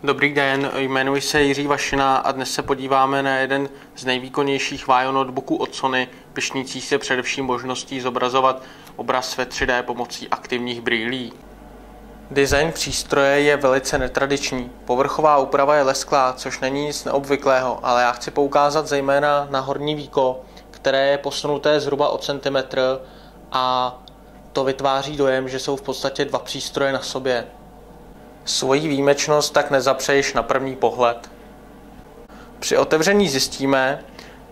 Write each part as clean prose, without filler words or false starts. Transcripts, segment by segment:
Dobrý den, jmenuji se Jiří Vašina a dnes se podíváme na jeden z nejvýkonnějších Vaio notebooků od Sony, pyšnící se především možností zobrazovat obraz ve 3D pomocí aktivních brýlí. Design přístroje je velice netradiční. Povrchová úprava je lesklá, což není nic neobvyklého, ale já chci poukázat zejména na horní víko, které je posunuté zhruba o centimetr a to vytváří dojem, že jsou v podstatě dva přístroje na sobě. Svoji výjimečnost tak nezapřeješ na první pohled. Při otevření zjistíme,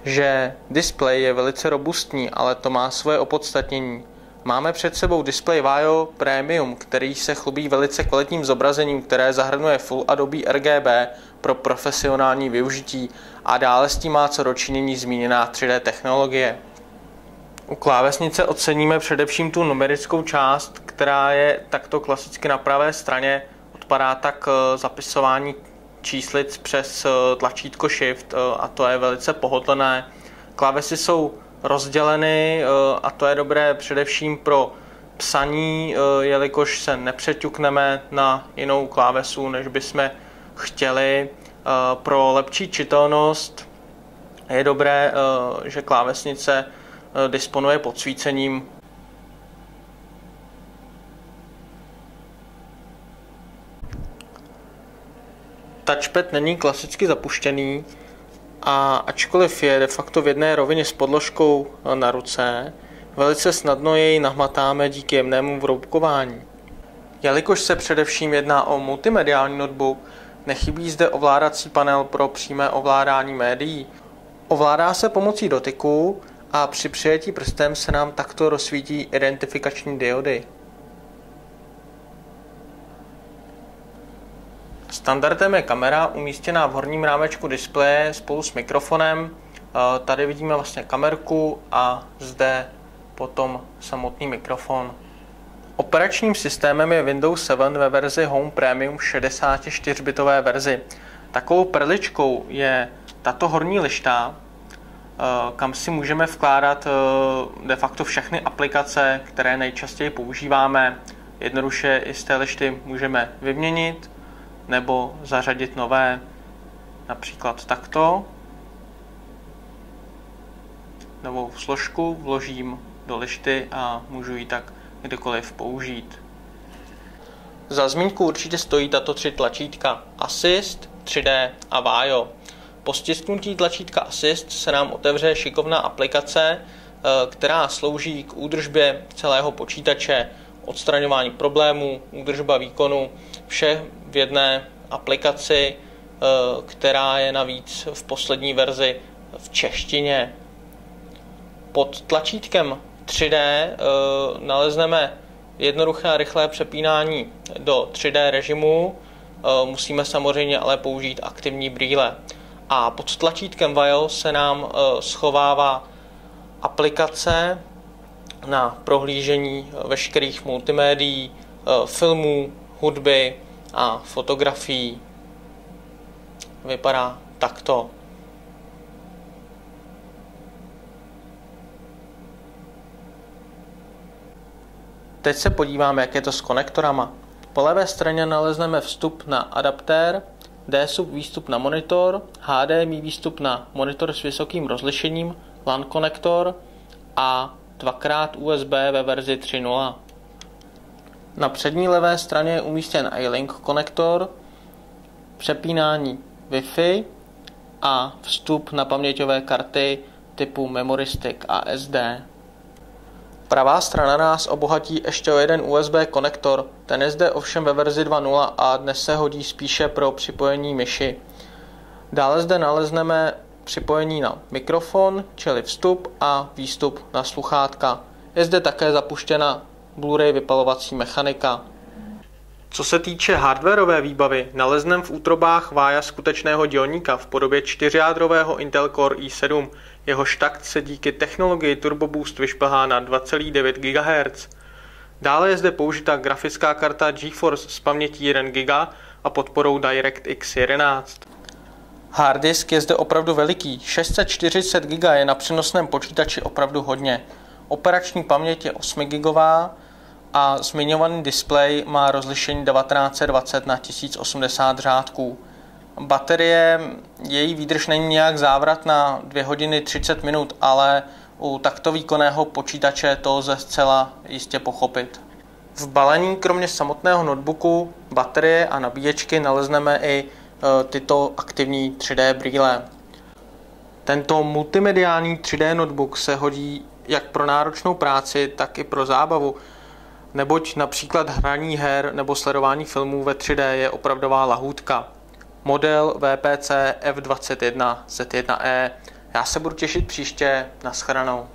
že displej je velice robustní, ale to má svoje opodstatnění. Máme před sebou displej Vaio Premium, který se chlubí velice kvalitním zobrazením, které zahrnuje Full Adobe RGB pro profesionální využití a dále s tím má co dočinění zmíněná 3D technologie. U klávesnice oceníme především tu numerickou část, která je takto klasicky na pravé straně. Odpadá tak zapisování číslic přes tlačítko Shift a to je velice pohodlné. Klávesy jsou rozděleny a to je dobré především pro psaní, jelikož se nepřeťukneme na jinou klávesu, než bychom chtěli. Pro lepší čitelnost je dobré, že klávesnice disponuje podsvícením. Touchpad není klasicky zapuštěný a ačkoliv je de facto v jedné rovině s podložkou na ruce, velice snadno jej nahmatáme díky jemnému vroubkování. Jelikož se především jedná o multimediální notebook, nechybí zde ovládací panel pro přímé ovládání médií. Ovládá se pomocí dotyku a při přijetí prstem se nám takto rozsvítí identifikační diody. Standardem je kamera umístěná v horním rámečku displeje spolu s mikrofonem. Tady vidíme vlastně kamerku a zde potom samotný mikrofon. Operačním systémem je Windows 7 ve verzi Home Premium 64-bitové verzi. Takovou perličkou je tato horní lišta, kam si můžeme vkládat de facto všechny aplikace, které nejčastěji používáme. Jednoduše i z té lišty můžeme vyměnit nebo zařadit nové, například takto. Novou složku vložím do lišty a můžu ji tak kdykoliv použít. Za zmínku určitě stojí tato tři tlačítka Assist, 3D a Vaio. Po stisknutí tlačítka Assist se nám otevře šikovná aplikace, která slouží k údržbě celého počítače, odstraňování problémů, údržba výkonu, vše v jedné aplikaci, která je navíc v poslední verzi v češtině. Pod tlačítkem 3D nalezneme jednoduché a rychlé přepínání do 3D režimu, musíme samozřejmě ale použít aktivní brýle. A pod tlačítkem Vaio se nám schovává aplikace na prohlížení veškerých multimédií, filmů, hudby a fotografií. Vypadá takto. Teď se podíváme, jak je to s konektorama. Po levé straně nalezneme vstup na adaptér, D-sub výstup na monitor, HDMI výstup na monitor s vysokým rozlišením, LAN konektor a 2x USB ve verzi 3.0. Na přední levé straně je umístěn iLink konektor, přepínání Wi-Fi a vstup na paměťové karty typu Memory Stick a SD. Pravá strana nás obohatí ještě o jeden USB konektor, ten je zde ovšem ve verzi 2.0 a dnes se hodí spíše pro připojení myši. Dále zde nalezneme připojení na mikrofon, čili vstup a výstup na sluchátka. Je zde také zapuštěna Blu-ray vypalovací mechanika. Co se týče hardwareové výbavy, nalezneme v útrobách Vaia skutečného dělníka v podobě 4jádrového Intel Core i7. Jehož takt se díky technologii Turbo Boost vyšplhá na 2,9 GHz. Dále je zde použita grafická karta GeForce s pamětí 1 GB a podporou DirectX 11. Harddisk je zde opravdu veliký, 640 GB je na přenosném počítači opravdu hodně. Operační paměť je 8 GB a zmiňovaný displej má rozlišení 1920 na 1080 řádků. Baterie, její výdrž není nějak závratná, 2 hodiny 30 minut, ale u takto výkonného počítače to lze zcela jistě pochopit. V balení kromě samotného notebooku, baterie a nabíječky nalezneme i tyto aktivní 3D brýle. Tento multimediální 3D notebook se hodí jak pro náročnou práci, tak i pro zábavu, neboť například hraní her nebo sledování filmů ve 3D je opravdová lahůdka. Model VPC F21 Z1E. Já se budu těšit příště, nashledanou.